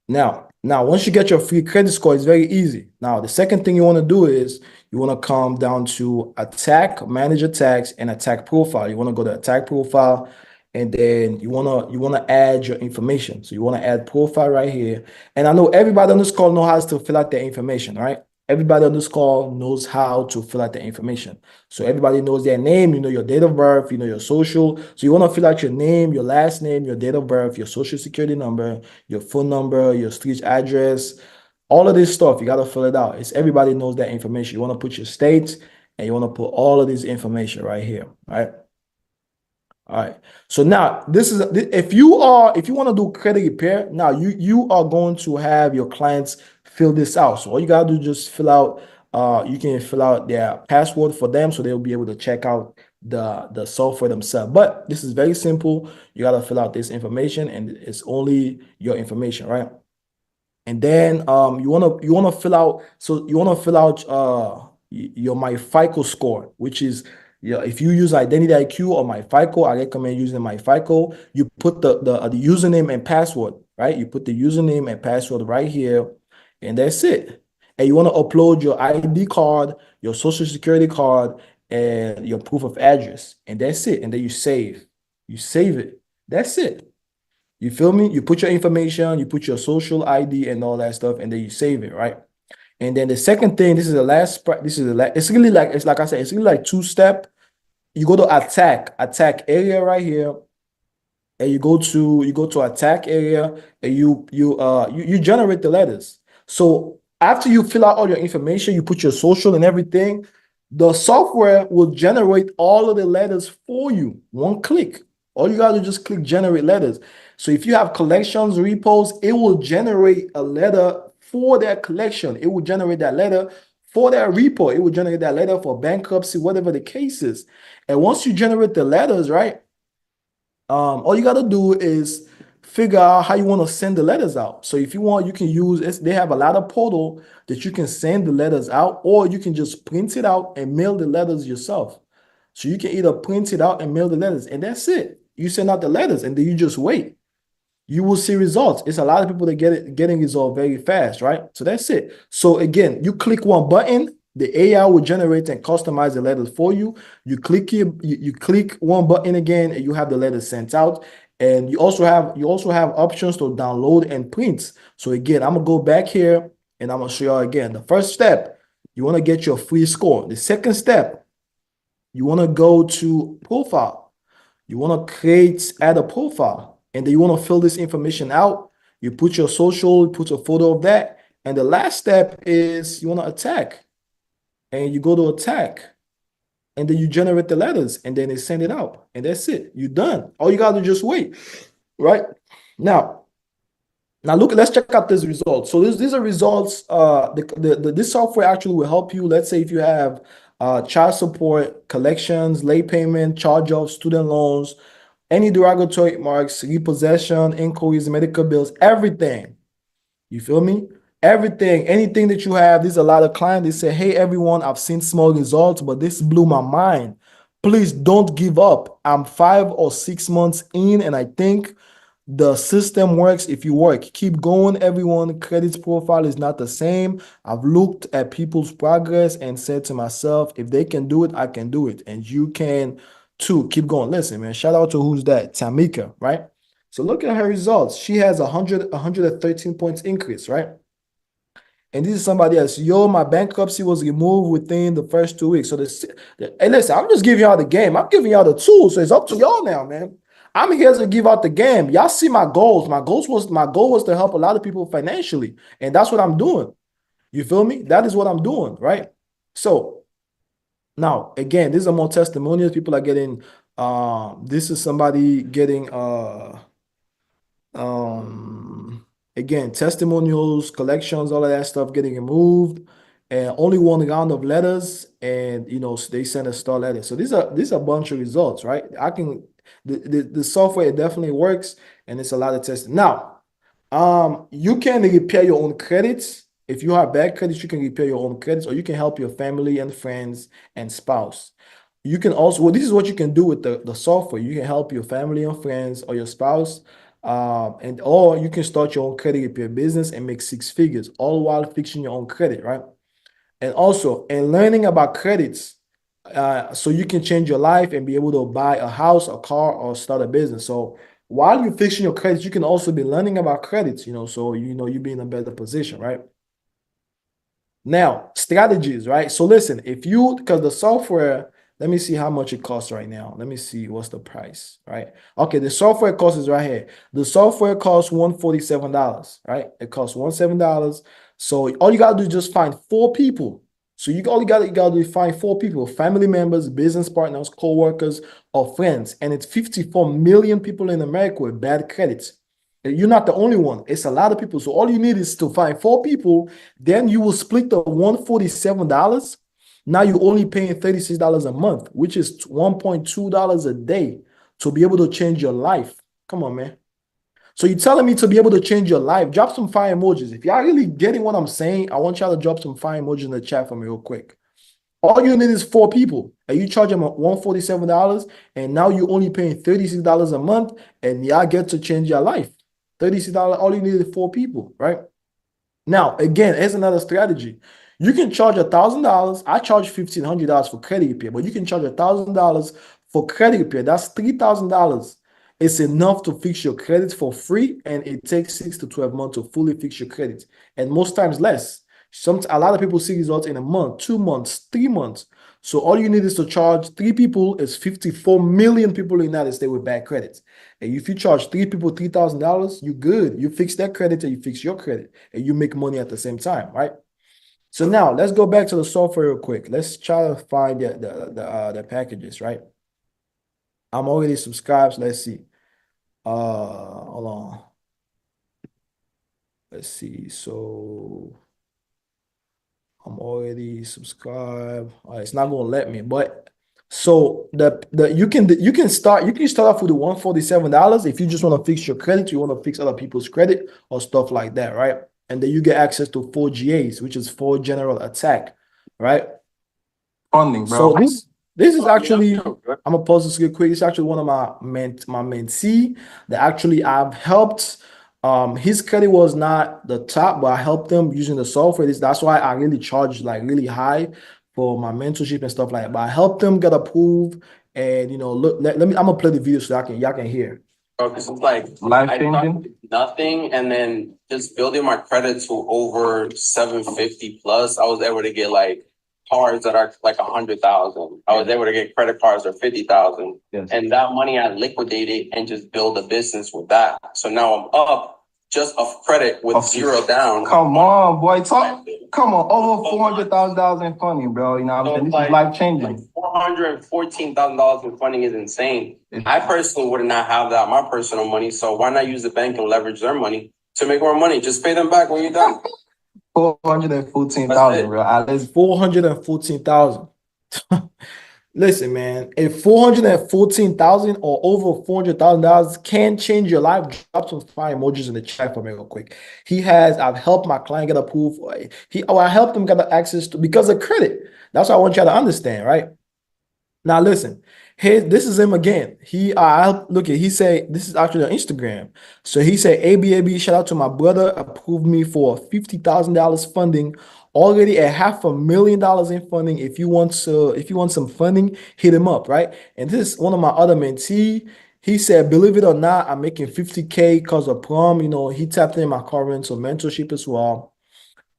Now, once you get your free credit score, it's very easy. Now, the second thing you want to do is you want to come down to attack, manage attacks, and attack profile. You want to go to attack profile, and then you want to add your information. So you want to add profile right here. And I know everybody on this call knows how to fill out their information, right? Everybody on this call knows how to fill out their information. So everybody knows their name, you know your date of birth, you know your social. So you want to fill out your name, your last name, your date of birth, your social security number, your phone number, your street address, All of this stuff, you got to fill it out. It's everybody knows that information. You want to put your states and you want to put all of this information right here, right? All right. So now this is if you want to do credit repair, now you are going to have your clients fill this out. So all you gotta do is just fill out you can fill out their password for them so they'll be able to check out the software themselves. But this is very simple. You gotta fill out this information and it's only your information, right? And then you wanna fill out your my FICO score, which is yeah, if you use Identity IQ or my FICO, I recommend using my FICO. You put the username and password, right? You put the username and password right here, and that's it. And you want to upload your ID card, your social security card, and your proof of address, and that's it. And then you save. You save it. That's it. You feel me? You put your information, you put your social ID and all that stuff, and then you save it, right? And then the second thing, this is the last. This is the last. It's like I said, it's really like two-step. You go to attack area right here, and you go to attack area, and you generate the letters. So after you fill out all your information, you put your social and everything, the software will generate all of the letters for you. One click. All you gotta do is just click generate letters. So if you have collections, repos, it will generate a letter for that collection. It will generate that letter for that repo. It will generate that letter for bankruptcy, whatever the case is. And once you generate the letters, right? All you gotta do is figure out how you want to send the letters out. So if you want, you can use it. They have a lot of portal that you can send the letters out, or you can just print it out and mail the letters yourself. So you can either print it out and mail the letters, and that's it. You send out the letters, and then you just wait. You will see results. It's a lot of people that getting results very fast, right? So that's it. So again, you click one button, the AI will generate and customize the letters for you. You click you click one button again, and you have the letters sent out. And you also have options to download and print. So again, I'm gonna go back here and I'm gonna show you again. The first step, you want to get your free score. The second step, you want to go to profile. You want to add a profile, and then you want to fill this information out. You put your social, put a photo of that. And the last step is you want to attack. And you go to attack. And then you generate the letters, and then they send it out. And that's it. You're done. All you got to just wait. Right? Now look, let's check out these results. So these are results. This software actually will help you. Let's say if you have child support, collections, late payment, charge-offs, student loans, any derogatory marks, repossession, inquiries, medical bills, everything. You feel me? Everything, anything that you have. There's a lot of clients. They say, "Hey, everyone, I've seen small results, but this blew my mind. Please don't give up. I'm 5 or 6 months in, and I think the system works if you work. Keep going, everyone. Credit profile is not the same. I've looked at people's progress and said to myself, if they can do it, I can do it. And you can too. Keep going." Listen, man. Shout out to who's that? Tamika, right? So look at her results. She has 113 points increase, right? And this is somebody else. Yo, my bankruptcy was removed within the first 2 weeks. So hey, listen, I'm just giving y'all the game. I'm giving y'all the tools. So it's up to y'all now, man. I'm here to give out the game. Y'all see my goals. My goal was to help a lot of people financially. And that's what I'm doing. You feel me? That is what I'm doing, right? So now, again, these are more testimonials. People are getting, this is somebody getting, again, testimonials, collections, all of that stuff getting removed, and only one round of letters, and they send a star letter. So these are a bunch of results, right? The software definitely works, and it's a lot of testing. Now, you can repair your own credits. If you have bad credits, you can repair your own credits, or you can help your family and friends and spouse. You can also, this is what you can do with the software. You can help your family and friends or your spouse, or you can start your own credit repair business and make 6 figures, all while fixing your own credit, right? And also, in learning about credits, so you can change your life and be able to buy a house, a car, or start a business. So while you're fixing your credits, you can also be learning about credits, so you be in a better position, right? Now, strategies, right? So listen, because the software Let me see how much it costs right now. Let me see what's the price, right? Okay, the software cost is right here. The software costs $147, right? It costs $147. So all you gotta do is just find 4 people. So all you gotta do is find 4 people, family members, business partners, co-workers, or friends. And it's 54 million people in America with bad credits. And you're not the only one. It's a lot of people. So all you need is to find 4 people. Then you will split the $147. Now you're only paying $36 a month, which is $1.2 a day to be able to change your life. Come on, man. So you're telling me to be able to change your life, drop some fire emojis. If y'all really getting what I'm saying, I want y'all to drop some fire emojis in the chat for me real quick. All you need is 4 people, and you charge them $147, and now you're only paying $36 a month, and y'all get to change your life. $36, all you need is 4 people, right? Now, again, here's another strategy. You can charge $1,000. I charge $1,500 for credit repair, but you can charge $1,000 for credit repair. That's $3,000. It's enough to fix your credit for free, and it takes 6 to 12 months to fully fix your credit, and most times less. A lot of people see results in a month, 2 months, 3 months. So all you need is to charge 3 people. It's 54 million people in the United States with bad credit. And if you charge 3 people $3,000, you good. You fix their credit and you fix your credit, and you make money at the same time, right? So now let's go back to the software real quick. Let's try to find the packages, right? I'm already subscribed. So let's see. Hold on. Let's see. So I'm already subscribed. It's not gonna let me, but so you can start off with the $147 if you just want to fix your credit, you want to fix other people's credit or stuff like that, right? And then you get access to 4 GAs, which is 4 general attack, right? Funding, bro. So this is actually, I'm gonna pause this real quick. It's actually one of my mentee that actually I've helped. His credit was not the top, but I helped him using the software. That's why I really charge like really high for my mentorship and stuff like that. But I helped him get approved, and look, let me. I'm gonna play the video so y'all can hear. Because it's like Life I changing? started with nothing, and then just building my credit to over 750 plus. I was able to get like cards that are like 100,000. I was able to get credit cards that are 50,000, Yes. and that money I liquidated and just build a business with that. So now I'm up just off credit with Off zero down. Come on, boy. Come on. Over $400,000 in funding, bro. You know what I'm saying? This is life Like changing. $414,000 in funding is insane. I personally would not have that my personal money, so why not use the bank and leverage their money to make more money? Just pay them back when you're done. 414,000, bro. It's 414,000. Listen, man, if 414,000 or over $400,000 can change your life, drop some fire emojis in the chat for me real quick. I've helped my client get approved. I helped him get the access to because of credit. That's what I want you to understand, right? Now listen, this is him again. He said this is actually on Instagram. So he said, ABAB, shout out to my brother, approved me for $50,000 funding, already at $500,000 in funding. If you want some funding, hit him up, right? And this is one of my other mentee. He said, believe it or not, I'm making 50K because of prom. He tapped in my car rental mentorship as well.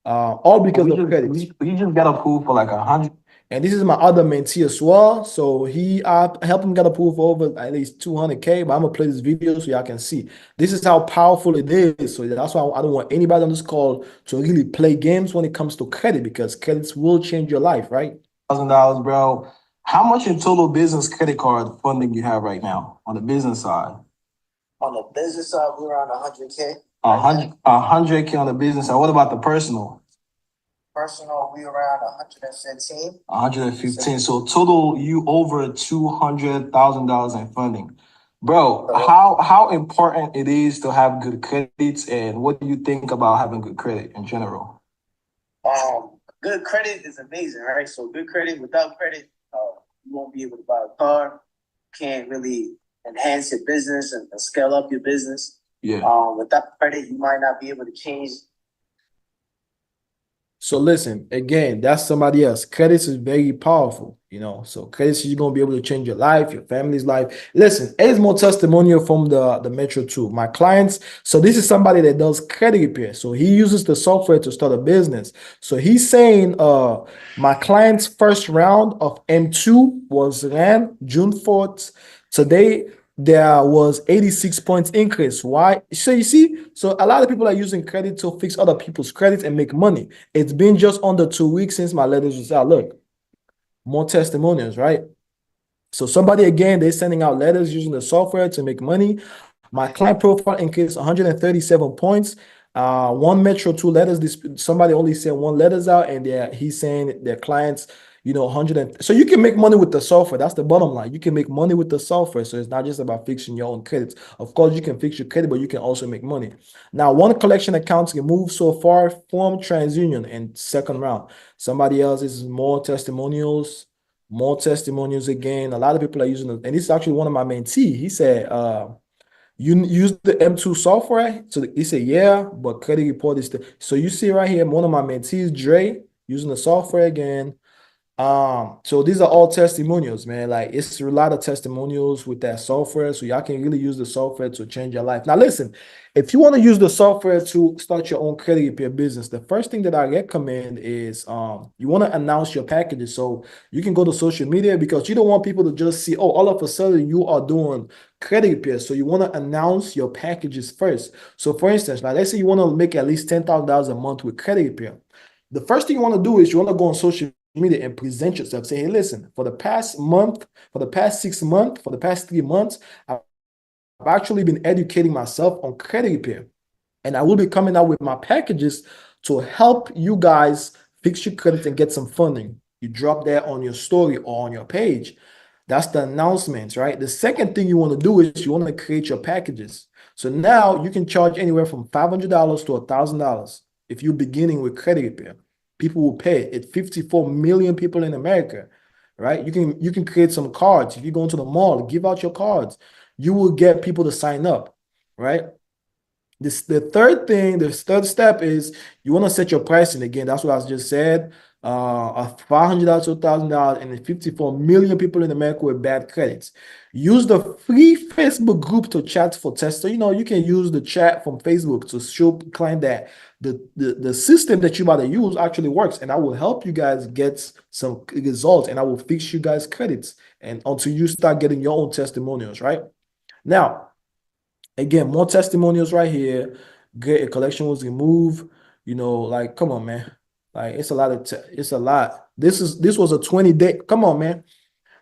All because of credit. He just got approved for like 100. And this is my other mentee as well. So I helped him get approved for over at least 200K, but I'm gonna play this video so y'all can see. This is how powerful it is. So that's why I don't want anybody on this call to really play games when it comes to credit, because credits will change your life, right? $1,000, bro. How much in total business credit card funding you have right now on the business side? On the business side, we're around 100K. 100K on the business side. What about the personal? Personal, we around 115. 115. So total, you over $200,000 in funding, bro. How important it is to have good credits, and what do you think about having good credit in general? Good credit is amazing, right? So good credit, without credit, you won't be able to buy a car. Can't really enhance your business and scale up your business. Yeah. Without credit, you might not be able to change So listen, again, that's somebody else. Credit is very powerful, you know. So credit is gonna be able to change your life, your family's life. Listen, it's more testimonial from the Metro too. My clients. So this is somebody that does credit repair. So he uses the software to start a business. So he's saying, my client's first round of M2 was ran June 4th. Today there was 86 points increase. Why? So you see, so a lot of people are using credit to fix other people's credit and make money. It's been just under 2 weeks since my letters was out. Look, more testimonials, right? So somebody again, they're sending out letters using the software to make money. My client profile increased 137 points. One Metro, two letters. This somebody only sent one letters out, and he's saying their clients, 100. So you can make money with the software. That's the bottom line. You can make money with the software. So it's not just about fixing your own credits. Of course, you can fix your credit, but you can also make money. Now, one collection accounts removed so far from TransUnion in second round. Somebody else is more testimonials. More testimonials again. A lot of people are using it, and this is actually one of my mentees. He said, you use the M2 software? So he said, yeah, but credit report is so you see right here, one of my mentees, Dre, using the software again. So these are all testimonials, man. Like it's a lot of testimonials with that software. So y'all can really use the software to change your life. Now, listen, if you want to use the software to start your own credit repair business, the first thing that I recommend is you want to announce your packages. So you can go to social media because you don't want people to just see, oh, all of a sudden you are doing credit repair. So you want to announce your packages first. So for instance, like let's say you want to make at least $10,000 a month with credit repair. The first thing you want to do is you want to go on social media and present yourself. Say, hey, listen, for the past month, for the past 6 months, for the past 3 months, I've actually been educating myself on credit repair. And I will be coming out with my packages to help you guys fix your credit and get some funding. You drop that on your story or on your page. That's the announcements, right? The second thing you want to do is you want to create your packages. So now you can charge anywhere from $500 to $1,000 if you're beginning with credit repair. People will pay it. 54 million people in America, right? You can create some cards. If you go into the mall, give out your cards. You will get people to sign up, right? The third step is you want to set your pricing again. That's what I just said. $500 to $1,000 and 54 million people in America with bad credits. Use the free Facebook group to chat for tests. So, you can use the chat from Facebook to show client that the system that you're about to use actually works, and I will help you guys get some results, and I will fix you guys credits and until you start getting your own testimonials, right? Now, again, more testimonials right here. Great, a collection was removed. Like, come on, man. Like, it's a lot it's a lot. This was a 20-day. Come on, man.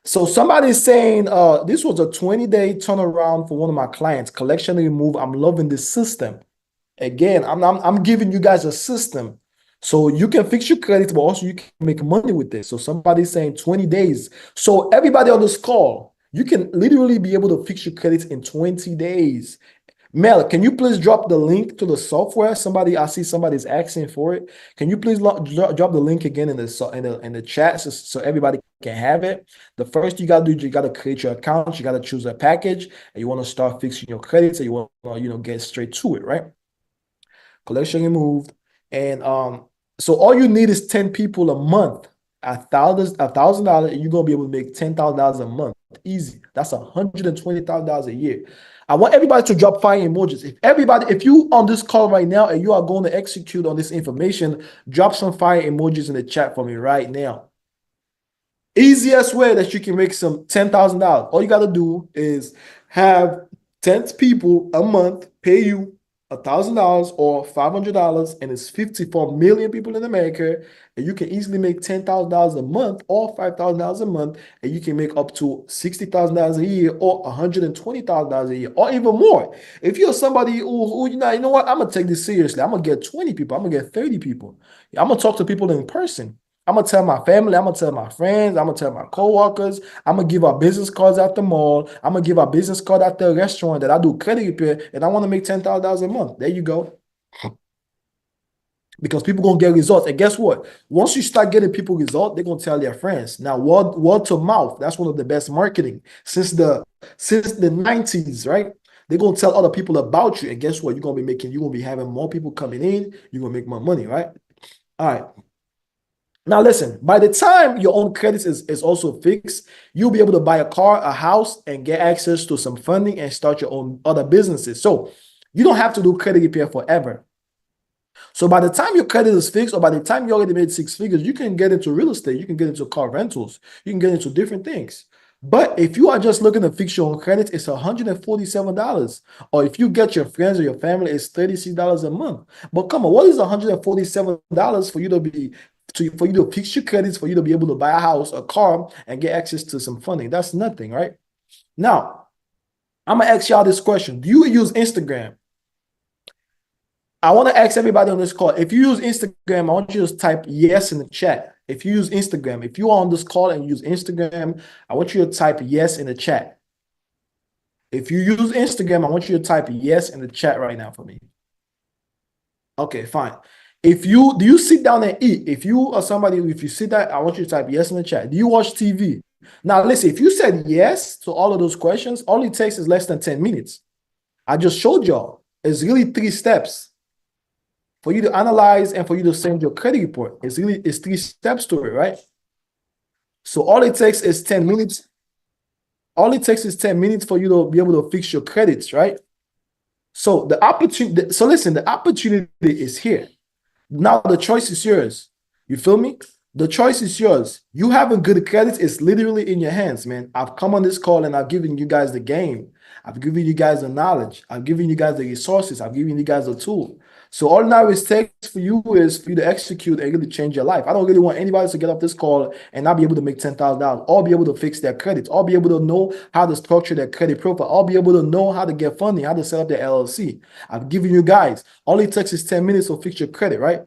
So somebody's saying, this was a 20-day turnaround for one of my clients. Collection removed. I'm loving this system. Again, I'm giving you guys a system. So you can fix your credit, but also you can make money with this. So somebody's saying 20 days. So everybody on this call, you can literally be able to fix your credit in 20 days. Mel, can you please drop the link to the software? I see somebody's asking for it. Can you please drop the link again in the chat so everybody can have it? The first you gotta do, you gotta create your account. You gotta choose a package, and you want to start fixing your credits, and you want to get straight to it, right? Collection removed, and so all you need is 10 people a month. $1,000, and you're gonna be able to make $10,000 a month. Easy. That's $120,000 a year. I want everybody to drop fire emojis. If you on this call right now and you are going to execute on this information, drop some fire emojis in the chat for me right now. Easiest way that you can make some $10,000. All you got to do is have 10 people a month pay you $1,000 or $500, and it's 54 million people in America, and you can easily make $10,000 a month or $5,000 a month, and you can make up to $60,000 a year or $120,000 a year or even more. If you're somebody who you know what, I'm gonna take this seriously. I'm gonna get 20 people. I'm gonna get 30 people. I'm gonna talk to people in person. I'm gonna tell my family, I'm gonna tell my friends, I'm gonna tell my coworkers, I'm gonna give our business cards at the mall, I'm gonna give our business card at the restaurant that I do credit repair, and I want to make $10,000 a month. There you go. Because people gonna get results. And guess what? Once you start getting people results, they're gonna tell their friends. Now, word to mouth, that's one of the best marketing since the 90s, right? They're gonna tell other people about you. And guess what? You're gonna be having more people coming in, you're gonna make more money, right? All right. Now listen, by the time your own credit is also fixed, you'll be able to buy a car, a house, and get access to some funding and start your own other businesses. So you don't have to do credit repair forever. So by the time your credit is fixed, or by the time you already made 6 figures, you can get into real estate, you can get into car rentals, you can get into different things. But if you are just looking to fix your own credit, it's $147. Or if you get your friends or your family, it's $36 a month. But come on, what is $147 for you to for you to fix your credits, for you to be able to buy a house, a car, and get access to some funding? That's nothing, right? Now, I'm gonna ask y'all this question: do you use Instagram? I want to ask everybody on this call, if you use Instagram, I want you to type yes in the chat. If you use Instagram, if you are on this call and use Instagram, I want you to type yes in the chat. If you use Instagram, I want you to type yes in the chat right now for me. Okay, fine. Do you sit down and eat? If you are somebody, if you sit down, I want you to type yes in the chat. Do you watch TV? Now, listen, if you said yes to all of those questions, all it takes is less than 10 minutes. I just showed y'all. It's really 3 steps for you to analyze and for you to send your credit report. It's 3 steps to it, right? So all it takes is 10 minutes. All it takes is 10 minutes for you to be able to fix your credits, right? So the opportunity, so listen, the opportunity is here. Now the choice is yours. You feel me? The choice is yours. You having good credit is literally in your hands, man. I've come on this call and I've given you guys the game. I've given you guys the knowledge. I've given you guys the resources. I've given you guys the tool. So all now it takes for you is for you to execute and really change your life. I don't really want anybody to get off this call and not be able to make $10,000, or be able to fix their credits, or be able to know how to structure their credit profile, or be able to know how to get funding, how to set up their LLC. I've given you guys, all it takes is 10 minutes to fix your credit, right?